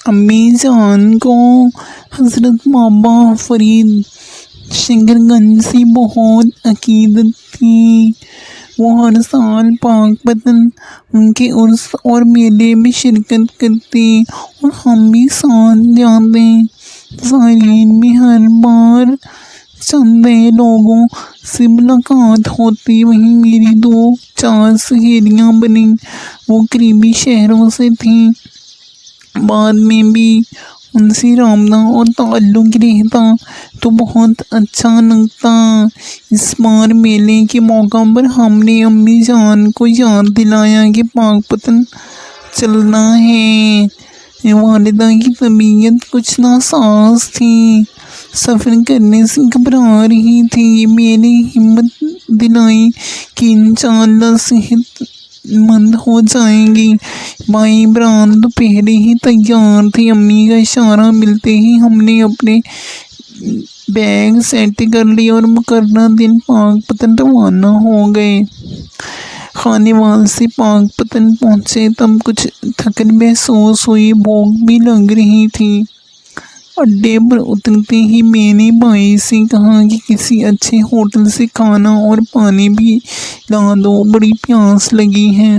امی جان کو حضرت بابا فرید شنکرگنج سے بہت عقیدت تھی۔ وہ ہر سال پاک پتن ان کے عرس اور میلے میں شرکت کرتے اور ہم بھی ساتھ جاتے۔ زائرین میں ہر بار چند نئے لوگوں سے ملاقات ہوتی۔ وہیں میری 2-4 سہیلیاں بنیں۔ وہ قریبی شہروں سے تھیں۔ بعد میں بھی ان سے رابطہ اور تعلق رہتا تو بہت اچھا لگتا۔ اس بار میلے کے موقع پر ہم نے امی جان کو یاد دلایا کہ پاک پتن چلنا ہے۔ والدہ کی طبیعت کچھ ناساز تھی، سفر کرنے سے گھبرا رہی تھی۔ میں نے ہمت دلائی کہ انشاءاللہ صحت مند ہو جائیں گی۔ بھائی عمران تو پہلے ہی تیار تھے۔ امی کا اشارہ ملتے ہی ہم نے اپنے بیگ سیٹ کر لیے اور مقررہ دن پاک پتن روانہ ہو گئے۔ خانیوال سے پاک پتن پہنچے تب کچھ تھکن محسوس ہوئی، بھوک بھی لگ رہی تھی۔ اڈے پر اترتے ہی میں نے بھائی سے کہا کہ کسی اچھے ہوٹل سے کھانا اور پانی بھی لا دو، بڑی پیاس لگی ہے۔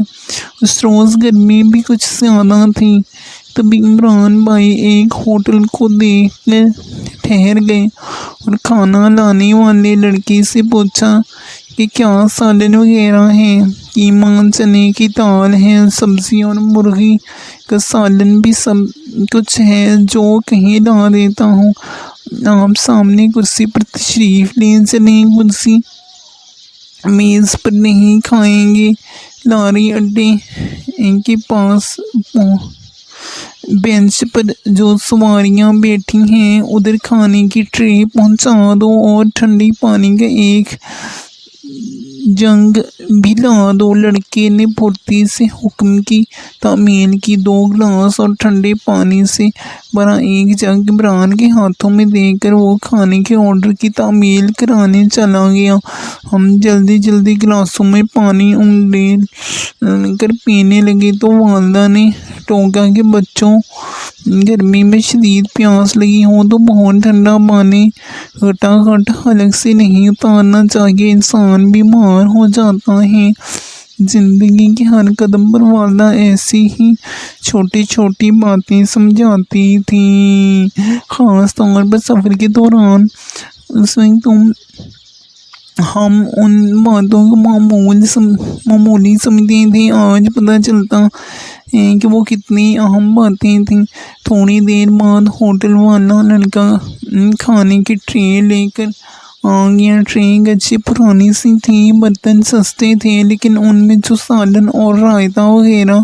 اس روز گرمی بھی کچھ زیادہ تھی۔ تبھی عمران بھائی ایک ہوٹل کو دیکھ کر ٹھہر گئے اور کھانا لانے والے لڑکے سے پوچھا کہ کیا سالن وغیرہ ہے؟ قیمہ، چنے کی دال ہے، سبزی اور مرغی کا سالن بھی سب کچھ ہے، جو کہیں لا دیتا ہوں۔ آپ سامنے کرسی پر تشریف لے چلیں۔ کرسی میز پر نہیں، کھائیں گے۔ لاری اڈے کے پاس بینچ پر جو سواریاں بیٹھی ہیں ادھر کھانے کی ٹرے پہنچا دو اور ٹھنڈی پانی کا ایک جگ بھی لا دو۔ لڑکے نے پھرتی سے حکم کی۔ تعمیل کی 2 گلاس اور ٹھنڈے پانی سے بھرا ایک جگ عمران کے ہاتھوں میں دے کر وہ کھانے کے آرڈر کی تعمیل کرانے چلا گیا۔ ہم جلدی جلدی گلاسوں میں پانی انڈیل کر پینے لگے تو والدہ نے ٹوکا کہ بچوں، گرمی میں شدید پیاس لگی ہو تو بہت ٹھنڈا پانی گھٹا گھٹ حلق سے نہیں اتارنا چاہیے، انسان بیمار ہو جاتا ہے۔ زندگی کے ہر قدم پر والدہ ایسی ہی چھوٹی چھوٹی باتیں سمجھاتی تھیں، خاص طور پر سفر کے دوران۔ اس وقت ہم ان باتوں کو معمولی سمجھتے تھے، آج پتہ چلتا ہے کہ وہ کتنی اہم باتیں تھیں۔ تھوڑی دیر بعد ہوٹل والا لڑکا کھانے کی ٹرے لے کر آ گیا۔ ٹرے گچی پرانی سی تھی، برتن سستے تھے، لیکن ان میں جو سالن اور رائتہ وغیرہ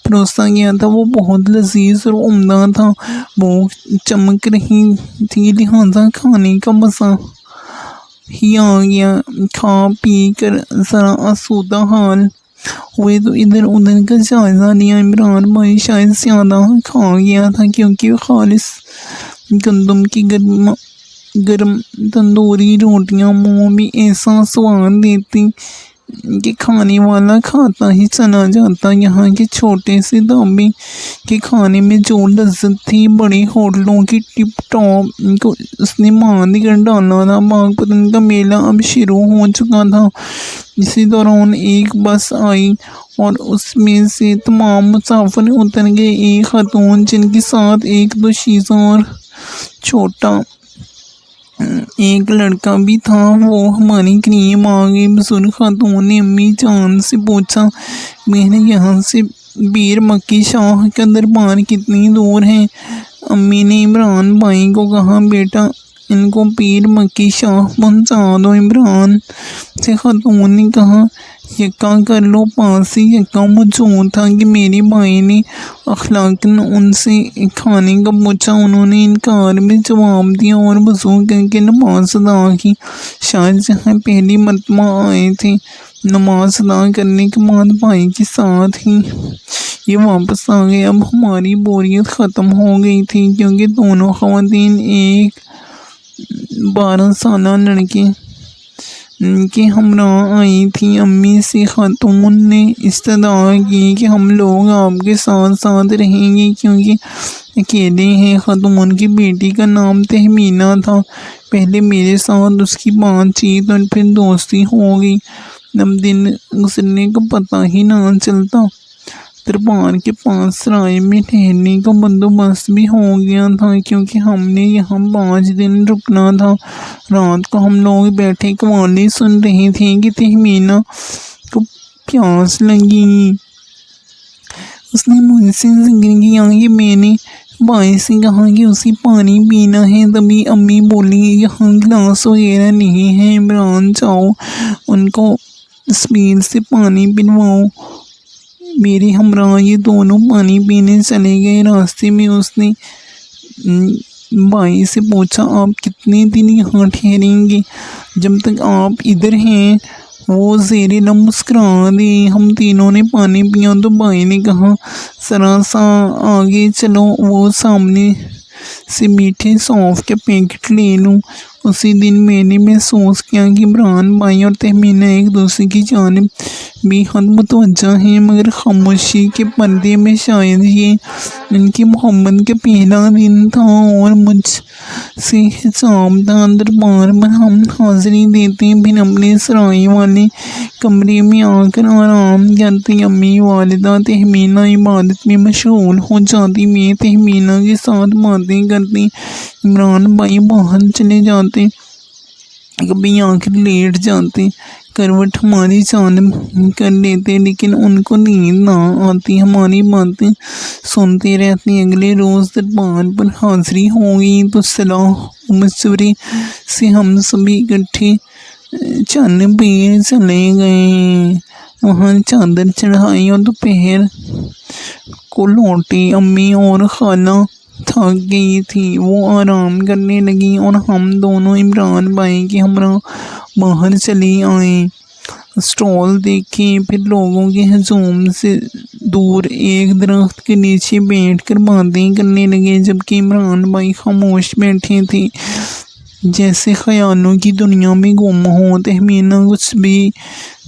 پروسا گیا تھا وہ بہت لذیذ اور عمدہ تھا۔ بھوک چمک رہی تھی، لہٰذا کھانے کا مزہ ہی آ گیا۔ کھا پی کر ذرا آسودہ حال ہوئے تو ادھر ادھر کا جائزہ لیا۔ عمران بھائی شاید زیادہ کھا گیا تھا، کیونکہ خالص گندم کی گرم تندوری روٹیاں منہ میں ایسا سواد دیتی کہ کھانے والا کھاتا ہی چلا جاتا۔ یہاں کے چھوٹے سے ڈھابے کے کھانے میں جو لذت تھی، بڑے ہوٹلوں کی ٹپ ٹاپ کو اس نے ماند کر ڈالا تھا۔ پاک پتن کا میلہ اب شروع ہو چکا تھا۔ اسی دوران ایک بس آئی اور اس میں سے تمام مسافر اتر گئے۔ ایک خاتون جن کے ساتھ 1-2 شیزاں اور چھوٹا ایک لڑکا بھی تھا، وہ ہمارے قریب آ گئی۔ بزرگ خاتون نے امی جان سے پوچھا، بہن یہاں سے پیر مکی شاہ کا دربار کتنی دور ہے؟ امی نے عمران بھائی کو کہا، بیٹا ان کو پیر مکی شاہ پہنچا دو۔ عمران سے خاتون نے کہا، یکا کر لو۔ پاس ہی یکا موجود تھا کہ میرے بھائی نے اخلاقاً ان سے کھانے کا پوچھا۔ انہوں نے انکار میں جواب دیا اور وضو کر کے نماز ادا کی۔ شاید جہاں پہلی مرتبہ آئے تھے۔ نماز ادا کرنے کے بعد بھائی کے ساتھ ہی یہ واپس آ گئے۔ اب ہماری بوریت ختم ہو گئی تھی، کیونکہ دونوں خواتین ایک 12 سالہ لڑکے کے ہمراہ آئی تھی۔ امی سے خاتون نے استدعا کی کہ ہم لوگ آپ کے ساتھ ساتھ رہیں گے کیونکہ اکیلے ہیں۔ خاتون کی بیٹی کا نام تہمینہ تھا۔ پہلے میرے ساتھ اس کی بات چیت اور پھر دوستی ہو گئی۔ اب دن گزرنے کا پتہ ہی نہ چلتا۔ دربار کے پاس سرائے میں ٹھہرنے کا بندوبست بھی ہو گیا تھا کیونکہ ہم نے یہاں 5 دن رکنا تھا۔ رات کو ہم لوگ بیٹھے قوالی سن رہے تھے کہ تہمینہ کو پیاس لگی۔ اس نے مجھ سے ذکر کیا کہ میں نے بھائی سے کہا کہ اسے پانی پینا ہے۔ تبھی امی بولی یہاں گلاس وغیرہ نہیں ہے، عمران جاؤ ان کو سپیل سے پانی پلواؤ۔ میرے ہمراہ یہ دونوں پانی پینے چلے گئے۔ راستے میں اس نے بھائی سے پوچھا آپ کتنے دن یہاں ٹھہریں گے؟ جب تک آپ ادھر ہیں۔ وہ زیر لب مسکرا دی۔ ہم تینوں نے پانی پیا تو بھائی نے کہا ذرا سا آگے چلو، وہ سامنے سے میٹھے سونف کا پیکٹ لے لوں۔ اسی دن میں نے محسوس کیا کہ عمران بھائی اور تہمینہ ایک دوسرے کی جانب بے حد متوجہ ہیں، مگر خاموشی کے پردے میں شاید یہ ان کی محبت کا پہلا دن تھا اور مجھ سے حجاب تھا۔ دربار پر ہم حاضری دیتے پھر اپنے سرائے والے کمرے میں آ کر آرام کرتے۔ امی والدہ تہمینہ عبادت میں مشغول ہو جاتی، میں تہمینہ کے ساتھ باتیں کرتی، عمران بھائی باہر چلے جاتے، کبھی آ کر لیٹ جاتے، کروٹ ہماری جانب کر لیتے، لیکن ان کو نیند نہ آتی، ہماری باتیں سنتے رہتے۔ اگلے روز دربار پر حاضری ہو گئی تو صلاح و مشورے سے ہم سبھی اکٹھے چند پیر چلے گئے، وہاں چادر چڑھائی اور دوپہر کو لوٹے۔ امی اور خالہ تھک گئی تھی، وہ آرام کرنے لگیں اور ہم دونوں عمران بھائی کے ہمراہ باہر چلے آئے، اسٹال دیکھے، پھر لوگوں کے ہجوم سے دور ایک درخت کے نیچے بیٹھ کر باتیں کرنے لگے، جبکہ عمران بھائی خاموش بیٹھے تھے جیسے خیالوں کی دنیا میں گم ہو۔ تہمینہ کچھ بے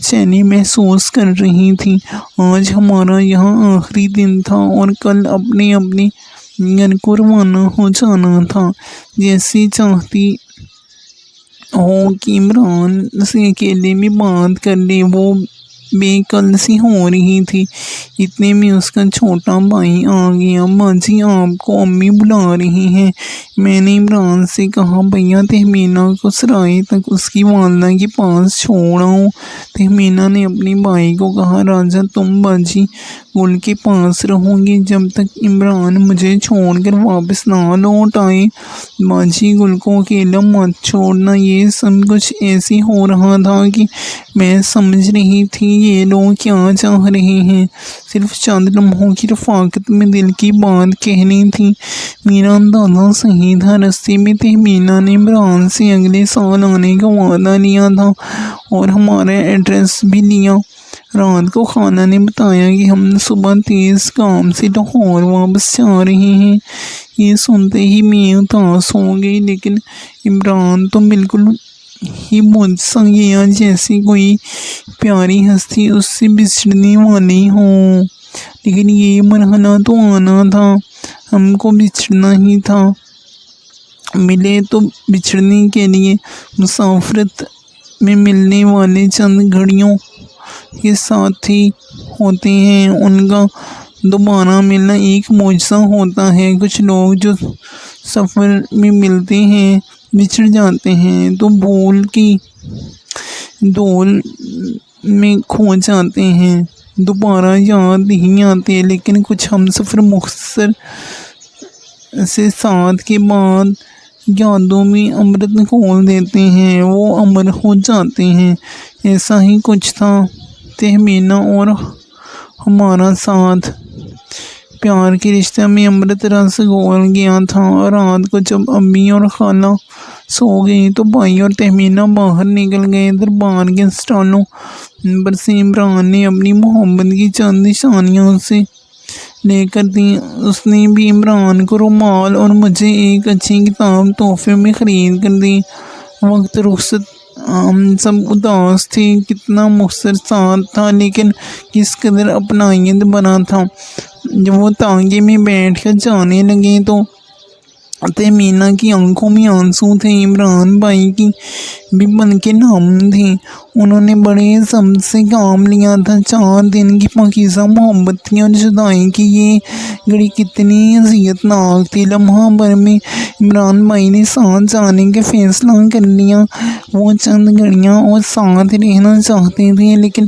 چینی محسوس کر رہی تھی۔ آج ہمارا یہاں آخری دن تھا اور کل اپنے اپنے گھر کو روانہ ہو جانا تھا۔ جیسے چاہتی ہو کہ عمران سے اکیلے میں بات کر لے، وہ بے کل سی ہو رہی تھی۔ اتنے میں اس کا چھوٹا بھائی آ گیا۔ باجی آپ کو امی بلا رہی ہیں۔ میں نے عمران سے کہا بھیا تہمینہ کو سرائے تک اس کی والدہ کے پاس چھوڑ آؤ۔ تہمینہ نے اپنے بھائی کو کہا راجہ تم باجی گل کے پاس رہو گے جب تک عمران مجھے چھوڑ کر واپس نہ لوٹ آئے۔ باجی گل کو اکیلا مت چھوڑنا۔ یہ سب کچھ ایسے ہو رہا تھا کہ میں سمجھ رہی تھی یہ لوگ کیا چاہ رہے ہیں، صرف چند لمحوں کی رفاقت میں دل کی بات کہنی تھی۔ میرا اندازہ صحیح تھا۔ راستے میں تہمینہ نے عمران سے اگلے سال آنے کا وعدہ لیا تھا اور ہمارا ایڈریس بھی لیا۔ رات کو خالہ نے بتایا کہ ہم صبح تیز کام سے لاہور واپس جا رہے ہیں۔ یہ سنتے ہی میں اداس ہو گئی، لیکن عمران تو بالکل ہی مجھ سا گیا جیسے کوئی پیاری ہستی اس سے بچھڑنے والی ہو۔ لیکن یہ مرحلہ تو آنا تھا، ہم کو بچھڑنا ہی تھا۔ ملے تو بچھڑنے کے لیے۔ مسافرت میں ملنے والے چند گھڑیوں کے ساتھی ہوتے ہیں، ان کا دوبارہ ملنا ایک معجزہ ہوتا ہے۔ کچھ لوگ جو سفر میں ملتے ہیں بچھڑ جاتے ہیں تو بھول کی دول میں کھو جاتے ہیں، دوبارہ یاد نہیں آتے، لیکن کچھ ہم سفر مختصر سے ساتھ کے بعد یادوں میں امرت کھول دیتے ہیں، وہ امر ہو جاتے ہیں۔ ایسا ہی کچھ تھا تہمینہ اور ہمارا ساتھ۔ پیار کے رشتہ میں امرت رس گھول گیا تھا۔ رات کو جب امی اور خالہ سو گئی تو بھائی اور تہمینہ باہر نکل گئے۔ دربار کے اسٹالوں پر سے عمران نے اپنی محبت کی چند نشانیاں اسے لے کر دیں۔ اس نے بھی عمران کو رومال اور مجھے ایک اچھی کتاب تحفے میں خرید کر دی۔ وقت رخصت ہم سب اداس تھے، کتنا مختصر ساتھ تھا لیکن کس قدر اپنائیت بنا تھا۔ جب وہ تانگے میں بیٹھ کر جانے لگے تو تہمینہ کی آنکھوں میں آنسو تھے۔ عمران بھائی کی بھی پلکیں نم تھیں۔ انہوں نے بڑے صبر سے کام لیا تھا۔ 4 دن کی پاکیزہ محبت تھی اور جدائی کی یہ گھڑی کتنی اذیت ناک تھی۔ لمحہ بھر میں عمران بھائی نے ساتھ جانے کا فیصلہ کر لیا۔ وہ چند گھڑیاں اور ساتھ رہنا چاہتے تھے، لیکن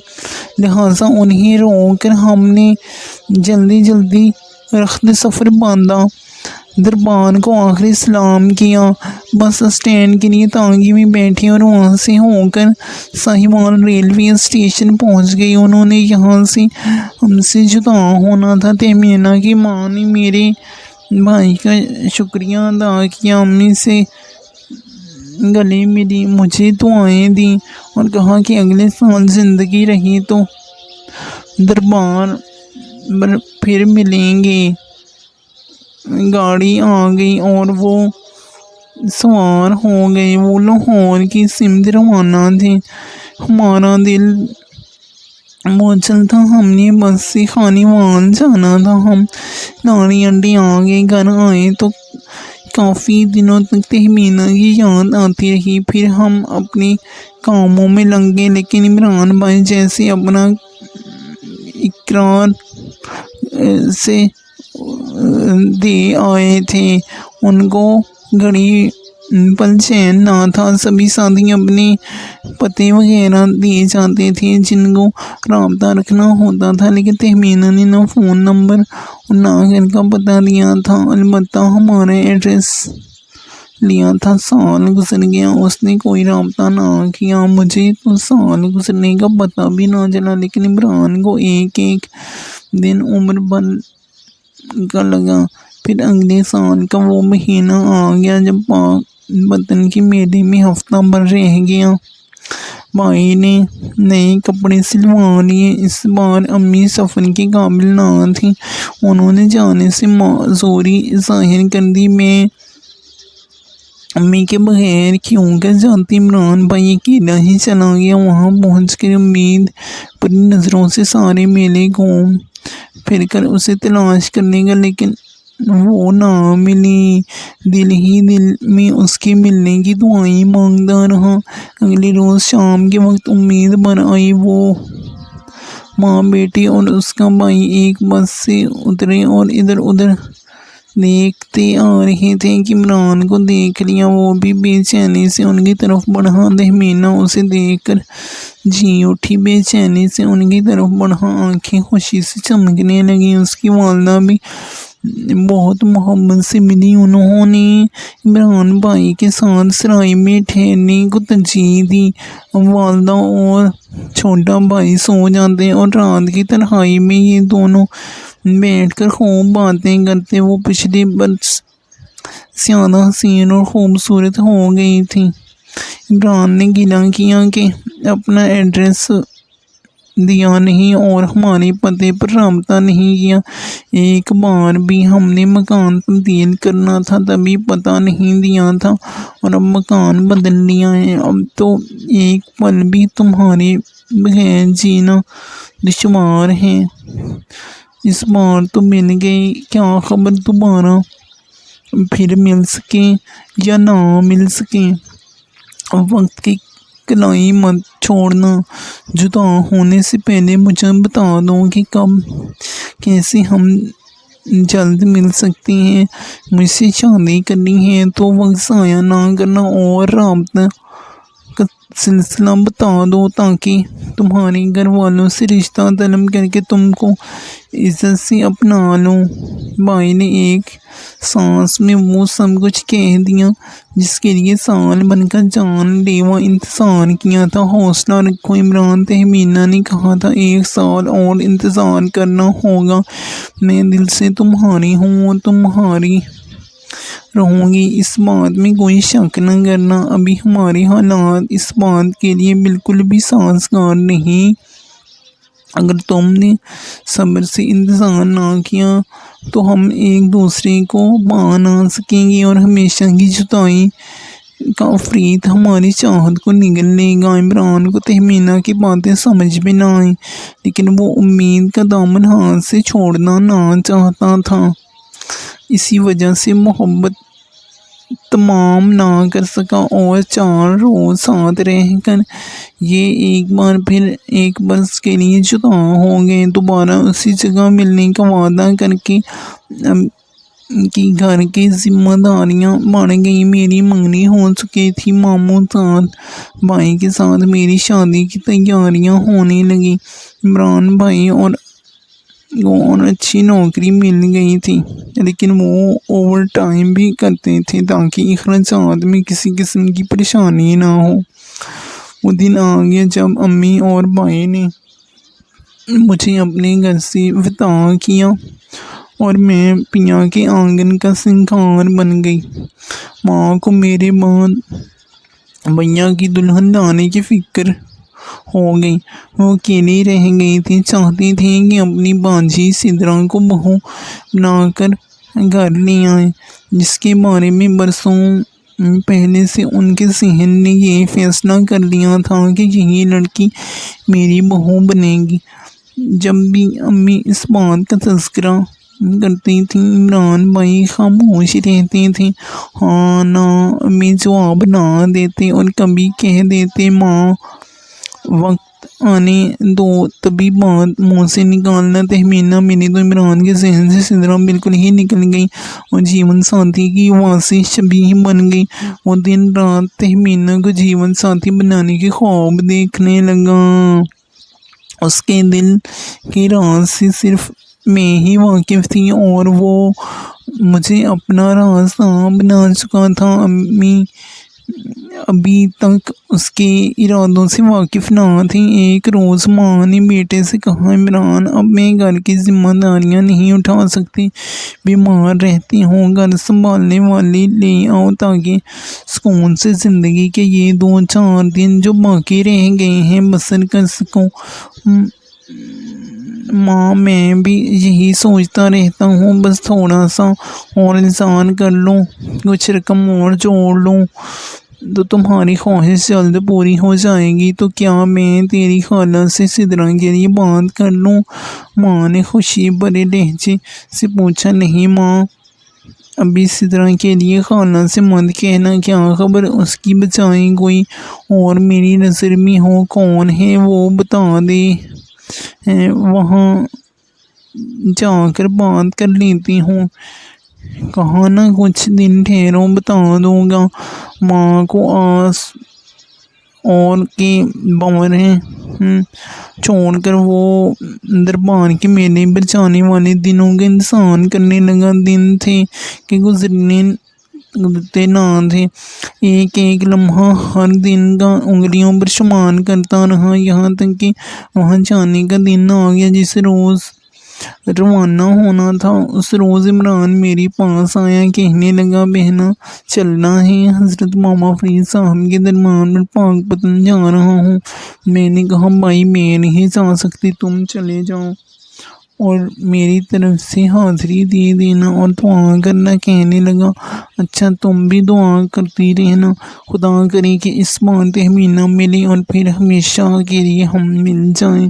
لہٰذا انہیں روک کر ہم نے جلدی رخت سفر باندھا۔ دربار کو آخری سلام کیا، بس اسٹینڈ کے لیے تانگے میں بیٹھے اور وہاں سے ہو کر ساہیوال ریلوے اسٹیشن پہنچ گئی۔ انہوں نے یہاں سے ہم سے جدا ہونا تھا۔ تہمینہ کی ماں نے میرے بھائی کا شکریہ ادا کیا، امی سے گلے ملی، مجھے دعائیں دیں اور کہا کہ اگلے سال زندگی رہی تو دربار پر پھر ملیں گے۔ گاڑی آ گئی اور وہ سوار ہو گئے۔ وہ لاہور کی سمت روانہ تھے۔ ہمارا دل موچل تھا، ہم نے بس سے خانیوال جانا تھا۔ ہم لاڑی اڈے آ گئے۔ گھر آئے تو کافی دنوں تک تہمینہ کی یاد آتی رہی۔ پھر ہم اپنے کاموں میں لگ گئے، لیکن عمران بھائی جیسے اپنا اقرار سے دے آئے تھے، ان کو گھڑی پل چین نہ تھا۔ سبھی ساتھی اپنے پتے وغیرہ دے جاتے تھے جن کو رابطہ رکھنا ہوتا تھا، لیکن تہمینہ نے نہ فون نمبر اور نہ گھر کا پتہ دیا تھا، البتہ ہمارا ایڈریس لیا تھا۔ سال گزر گیا، اس نے کوئی رابطہ نہ کیا۔ مجھے تو سال گزرنے کا پتہ بھی نہ چلا، لیکن عمران کو ایک دن عمر بھر کا لگا۔ پھر اگلے سال کا وہ مہینہ آ گیا جب پاک وطن کے میلے میں ہفتہ بھر رہ گیا۔ بھائی نے نئے کپڑے سلوا لیے۔ اس بار امی سفر کے قابل نہ تھیں، انہوں نے جانے سے معذوری ظاہر کر دی۔ میں امی کے بغیر کیوں کر جاتی؟ عمران بھائی اکیلا ہی چلا گیا۔ وہاں پہنچ کر امید بھری نظروں سے سارے میلے گھوم پھر کر اسے تلاش کرنے کا، لیکن وہ نہ ملی۔ دل ہی دل میں اس کے ملنے کی دعائیں مانگتا رہا۔ اگلے روز شام کے وقت امید بھر آئی۔ وہ ماں، بیٹے اور اس کا بھائی ایک بس سے اترے اور ادھر ادھر دیکھتے آ رہے تھے کہ عمران کو دیکھ لیا۔ وہ بھی بے چینی سے ان کی طرف بڑھا۔ تہمینہ اسے دیکھ کر جی اٹھی، بے چینی سے ان کی طرف بڑھا، آنکھیں خوشی سے چمکنے لگیں۔ اس کی والدہ بھی بہت محبت سے ملی۔ انہوں نے عمران بھائی کے ساتھ سرائے میں ٹھہرنے کو ترجیح دی۔ اب والدہ اور چھوٹا بھائی سو جاتے اور رات کی تنہائی میں یہ دونوں بیٹھ کر خوب باتیں کرتے۔ وہ پچھلے برس زیادہ حسین اور خوبصورت ہو گئی تھی۔ عمران نے گلہ کیا کہ اپنا ایڈریس دیا نہیں اور ہمارے پتے پر رابطہ نہیں کیا۔ ایک بار بھی ہم نے مکان تبدیل کرنا تھا تبھی پتہ نہیں دیا تھا، اور اب مکان بدل لیا ہے۔ اب تو ایک پل بھی تمہارے بغیر جینا دشوار ہے۔ اس بار تو مل گئے، کیا خبر دوبارہ پھر مل سکیں یا نہ مل سکیں۔ اب وقت کی کلائی مت چھوڑنا۔ جدا ہونے سے پہلے مجھے بتا دو کہ کب کیسے ہم جلد مل سکتے ہیں۔ مجھ سے شادی کرنی ہے تو وقت ضائع نہ کرنا اور رابطہ کا سلسلہ بتا دو تاکہ تمہارے گھر والوں سے رشتہ طلب کر کے تم کو عزت سے اپنا لوں۔ بھائی نے ایک سانس میں وہ سب کچھ کہہ دیا جس کے لیے سال بھر کا جان لیوا انتظار کیا تھا۔ حوصلہ رکھو عمران، تہمینہ نے کہا تھا، 1 سال اور انتظار کرنا ہوگا۔ میں دل سے تمہاری ہوں اور تمہاری رہوں گی، اس بات میں کوئی شک نہ کرنا۔ ابھی ہمارے حالات اس بات کے لیے بالکل بھی سازگار نہیں۔ اگر تم نے صبر سے انتظار نہ کیا تو ہم ایک دوسرے کو پا نہ سکیں گے اور ہمیشہ کی جدائی کا افریت ہماری چاہت کو نگل لے گا۔ عمران کو تہمینہ کی باتیں سمجھ میں نہ آئیں، لیکن وہ امید کا دامن ہاتھ سے چھوڑنا نہ چاہتا تھا۔ اسی وجہ سے محبت تمام نہ کر سکا اور 4 روز ساتھ رہ کر یہ ایک بار پھر ایک برس کے لیے جدا ہو گئے۔ دوبارہ اسی جگہ ملنے کا وعدہ کر کے کی گھر کی ذمہ داریاں بڑھ گئی۔ میری منگنی ہو چکی تھی، ماموں ساتھ بھائی کے ساتھ میری شادی کی تیاریاں ہونے لگیں۔ عمران بھائی اور اچھی نوکری مل گئی تھی، لیکن وہ اوور ٹائم بھی کرتے تھے تاکہ اخراجات میں کسی قسم کی پریشانی نہ ہو۔ وہ دن آ گیا جب امی اور بھائی نے مجھے اپنے گھر سے وداع کیا اور میں پیا کے آنگن کا سنگار بن گئی۔ ماں کو میرے بعد بھیا کی دلہن لانے کی فکر ہو گئی۔ وہ اکیلی رہ گئی تھی، چاہتی تھی کہ اپنی بانجی سدرا کو بہو بنا کر گھر لے آئے، جس کے بارے میں برسوں پہلے سے ان کے ذہن نے یہ فیصلہ کر لیا تھا کہ یہی لڑکی میری بہو بنے گی۔ جب بھی امی اس بات کا تذکرہ کرتی تھیں، عمران بھائی خاموش رہتے تھے، ہاں نہ میں جواب نہ دیتے اور کبھی کہہ دیتے ماں وقت آنے دو، تبھی بات منہ سے نکالنا۔ تہمینہ میری تو عمران کے ذہن سے سدرا بالکل ہی نکل گئی اور جیون ساتھی کی واضح شبیہ بن گئی۔ وہ دن رات تہمینہ کو جیون ساتھی بنانے کے خواب دیکھنے لگا۔ اس کے دل کے راز سے صرف میں ہی واقف تھی اور وہ مجھے اپنا رازداں بنا چکا تھا۔ امی ابھی تک اس کے ارادوں سے واقف نہ تھیں۔ ایک روز ماں نے بیٹے سے کہا، عمران اب میں گھر کی ذمہ داریاں نہیں اٹھا سکتی، بیمار رہتی ہوں، گھر سنبھالنے والے لے آؤ تاکہ سکون سے زندگی کے یہ 2-4 دن جو باقی رہ گئے ہیں بسر کر سکوں۔ ماں میں بھی یہی سوچتا رہتا ہوں، بس تھوڑا سا اور انتظار کر لوں، کچھ رقم اور جوڑ لوں تو تمہاری خواہش جلد پوری ہو جائے گی۔ تو کیا میں تیری خالہ سے سدرا کے لیے بات کر لوں؟ ماں نے خوشی بھرے لہجے سے پوچھا۔ نہیں ماں، ابھی سدرا کے لیے خالہ سے مت کہنا، کیا خبر اس کی بجائے کوئی اور میری نظر میں ہو، کون ہے وہ بتا دے، وہاں جا کر بات کر لیتی ہوں۔ کہا نہ کچھ دن ٹھہرو، بتا دوں گا۔ ماں کو آس اور کے بوریں چھوڑ کر وہ دربار کے میلے پر جانے والے دنوں کا انتظار کرنے لگا۔ دن تھے کہ گزرتے نہ تھے، ایک ایک لمحہ ہر دن کا انگلیوں پر شمار کرتا رہا، یہاں تک کہ وہاں جانے کا دن آ گیا۔ جس روز روانہ ہونا تھا اس روز عمران میرے پاس آیا، کہنے لگا، بہنا چلنا ہے، حضرت ماما فرید صاحب کے دربار پر پاک پتن جا رہا ہوں۔ میں نے کہا، بھائی میں نہیں جا سکتی، تم چلے جاؤ اور میری طرف سے حاضری دے دینا اور دعا کرنا۔ کہنے لگا، اچھا تم بھی دعا کرتی رہنا، خدا کرے کہ اس بار تہمینہ ملے اور پھر ہمیشہ کے لیے ہم مل جائیں۔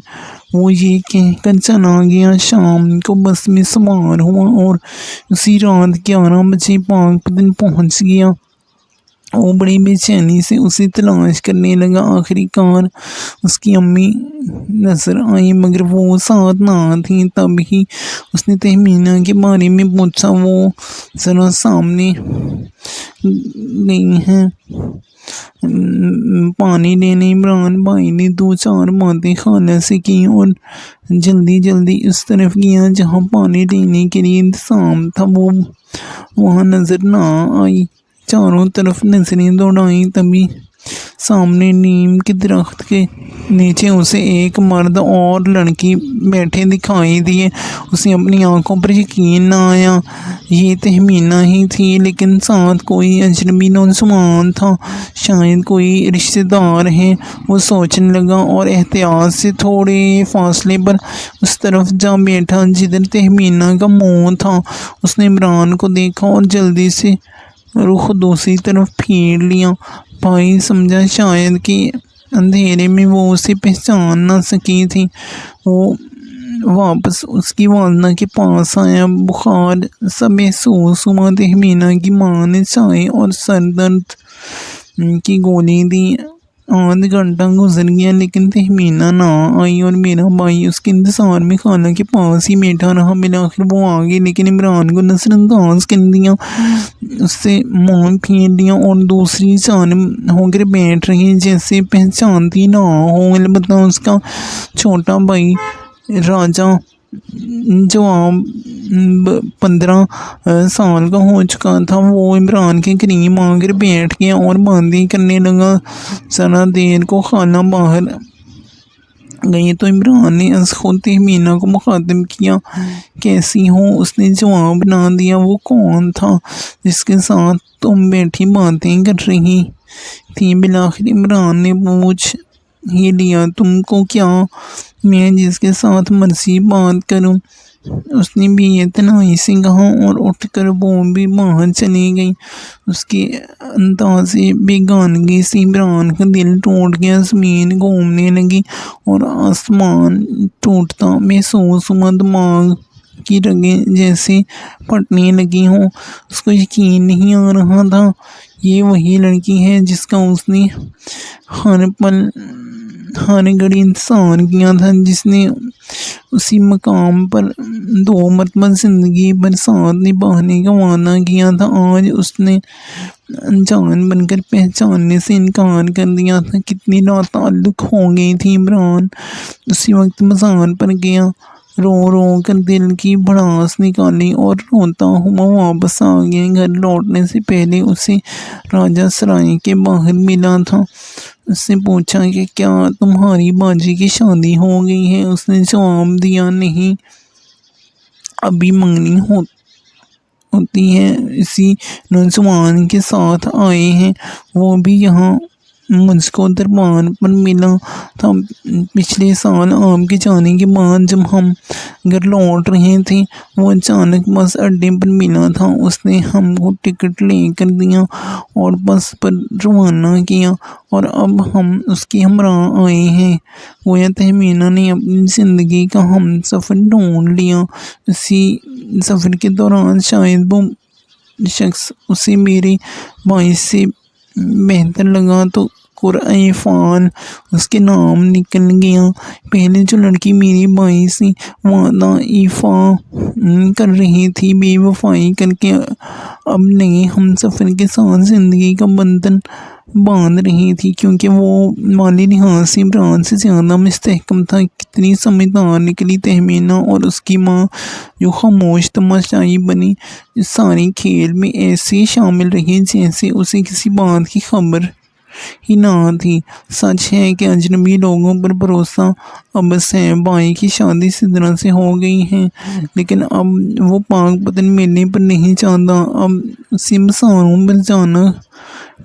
وہ یہ کہہ کر چلا گیا۔ شام کو بس میں سوار ہوا اور اسی رات 11 بجے پاک پتن پہنچ گیا۔ وہ بڑی بے چینی سے اسے تلاش کرنے لگا۔ آخری کار اس کی امی نظر آئی مگر وہ ساتھ نہ تھیں۔ تب ہی اس نے تہمینہ کے بارے میں پوچھا۔ وہ ذرا سامنے گئی ہیں پانی لینے۔ عمران بھائی نے 2-4 باتیں خالہ سے کی اور جلدی اس طرف گیا جہاں پانی لینے کے لیے انتظام تھا۔ وہ وہاں نظر نہ آئی، چاروں طرف نظریں دوڑائیں، تبھی سامنے نیم کے درخت کے نیچے اسے ایک مرد اور لڑکی بیٹھے دکھائی دیے۔ اسے اپنی آنکھوں پر یقین نہ آیا، یہ تہمینہ ہی تھی، لیکن ساتھ کوئی اجنبی نوجوان تھا، شاید کوئی رشتہ دار ہے۔ وہ سوچنے لگا اور احتیاط سے تھوڑے فاصلے پر اس طرف جا بیٹھا جدھر تہمینہ کا منہ تھا۔ اس نے عمران کو دیکھا اور جلدی سے رخ دوسری طرف پھیر لیا۔ بھائی سمجھا شاید کہ اندھیرے میں وہ اسے پہچان نہ سکی تھی۔ وہ واپس اس کی والدہ کے پاس آیا، بخار سا محسوس ہوا۔ تہمینہ کی ماں نے چائے اور سر درد کی گولی دی۔ آدھ گھنٹہ گزر گیا لیکن تہمینہ نہ آئی اور میرا بھائی اس کے انتظار میں خالہ کے پاس ہی بیٹھا رہا۔ بالآخر وہ آ گئی لیکن عمران کو نظر انداز کر دیا، اس سے منہ پھیر لیا اور دوسری جانب ہو کر بیٹھ رہی جیسے پہچانتی نہ ہو۔ البتہ اس کا چھوٹا بھائی راجہ جواب 15 سال کا ہو چکا تھا، وہ عمران کے قریب آ کر بیٹھ گیا اور باتیں کرنے لگا۔ ذرا دیر کو خالہ باہر گئی تو عمران نے از خود تہمینہ کو مخاطب کیا، کیسی ہو؟ اس نے جواب نہ دیا۔ وہ کون تھا جس کے ساتھ تم بیٹھی باتیں کر رہی تھی؟ بالآخر عمران نے پوچھ ہی لیا، تم کو کیا؟ میں جس کے ساتھ مرضی بات کروں، اس نے بھی اعتنائی سے کہا اور اٹھ کر وہ بھی باہر چلی گئی۔ اس کے انداز بیگانگی سے عمران کا دل ٹوٹ گیا، زمین گھومنے لگی اور آسمان ٹوٹتا محسوس ہوا، دماغ کی رگیں جیسے پھٹنے لگی ہوں۔ اس کو یقین نہیں آ رہا تھا یہ وہی لڑکی ہے جس کا اس نے ہر پل ہر گھڑی انتظار کیا تھا، جس نے اسی مقام پر 2 مرتبہ زندگی بھر ساتھ نبھانے کا وعدہ کیا تھا۔ آج اس نے انجان بن کر پہچاننے سے انکار کر دیا تھا۔ کتنی لاتعلق ہو گئی تھی۔ عمران اسی وقت مزار پر گیا، رو رو کر دل کی بھڑاس نکالی اور روتا ہوا واپس آ گیا۔ گھر لوٹنے سے پہلے اسے راجہ سرائے کے باہر ملا تھا۔ اس سے پوچھا کہ کیا تمہاری باجی کی شادی ہو گئی ہے؟ اس نے جواب دیا، نہیں، ابھی منگنی ہوتی ہے، اسی نوجوان کے ساتھ آئے ہیں، وہ بھی یہاں مجھ کو دربار پر ملا تھا پچھلے سال آپ کے جانے کے بعد۔ جب ہم گھر لوٹ رہے تھے وہ اچانک بس اڈے پر ملا تھا، اس نے ہم کو ٹکٹ لے کر دیا اور بس پر روانہ کیا اور اب ہم اس کے ہمراہ آئے ہیں۔ گویا تہمینہ نے اپنی زندگی کا ہم سفر ڈھونڈ لیا۔ اسی سفر کے دوران شاید وہ شخص اسے میرے بھائی سے بہتر لگا تو قرعہ فعال اس کے نام نکل گیا۔ پہلے جو لڑکی میرے بھائی سے وعدہ ایفا کر رہی تھی، بے وفائی کر کے اب نئے ہم سفر کے ساتھ زندگی کا بندھن باندھ رہی تھی، کیونکہ وہ مالی لحاظ سے عمران سے زیادہ مستحکم تھا۔ کتنی سمجھدار نکلی تہمینہ اور اس کی ماں، جو خاموش تماشائی بنی، اس سارے کھیل میں ایسے شامل رہی جیسے اسے کسی بات کی خبر ہی نہ تھی۔ سچ ہے کہ اجنبی لوگوں پر بھروسہ عبث ہے۔ بھائی کی شادی سدرا سے ہو گئی ہے لیکن اب وہ پاک پتن میلے پر نہیں چاہتا۔ اب اسے بازاروں پر جانا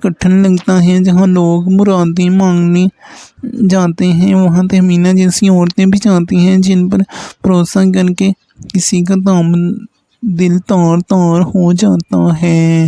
کٹھن لگتا ہے، جہاں لوگ مرادیں مانگنے جاتے ہیں وہاں تہمینہ جیسی عورتیں بھی جاتی ہیں جن پر بھروسہ کر کے کسی کا دامن دل تار تار ہو جاتا ہے۔